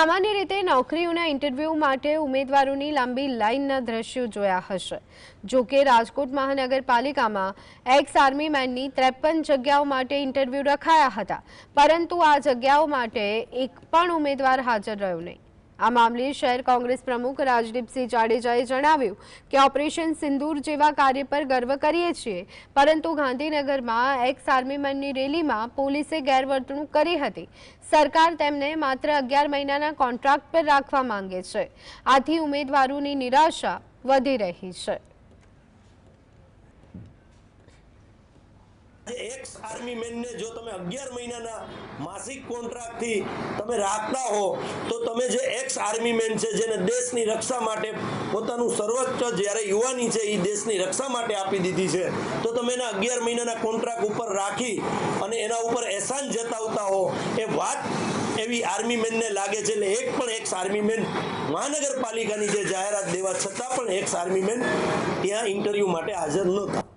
સામાન્ય રીતે નોકરીઓના ઇન્ટરવ્યૂ માટે ઉમેદવારોની લાંબી લાઇનના દ્રશ્યો જોયા હશે। જો કે રાજકોટ મહાનગરપાલિકામાં એક્સ આર્મી મેનની 53 જગ્યાઓ માટે ઇન્ટરવ્યૂ રખાયા હતા, પરંતુ આ જગ્યાઓ માટે એક પણ ઉમેદવાર હાજર રહ્યો નહીં। આ મામલે શહેર કોંગ્રેસ પ્રમુખ રાજદીપસિંહ જાડેજાએ જણાવ્યું કે ઓપરેશન સિંદૂર જેવા કાર્ય પર ગર્વ કરીએ છીએ, પરંતુ ગાંધીનગરમાં એક્સ આર્મી મેનની રેલીમાં પોલીસે ગેરવર્તણૂક કરી હતી। સરકાર તેમને માત્ર 11 મહિનાના કોન્ટ્રાક્ટ પર રાખવા માંગે છે, આથી ઉમેદવારોની નિરાશા વધી રહી છે। एक्स आर्मी मैन ने जो तमे 11 महीना मासिक कॉन्ट्राक्ट थी तमे राखता हो तो तमे जे एक्स आर्मी मैन छे जेने देशनी रक्षा माटे पोतानुं सर्वोच्च ज्यारे युवानी छे ई देशनी रक्षा माटे आपी दीधी छे तो तमे एना 11 महीना कॉन्ट्राक्ट उपर राखी अने एना उपर एहसान जतावता हो ए वात एवी आर्मी मैन ने लागे छे। એટલે એક પણ एक्स आर्मी मैन महानगरपालिकानी जे जाहेरात देवा छतां पण एक्स आर्मी मैन ત્યાં इंटरव्यू माटे हाजर नहोता।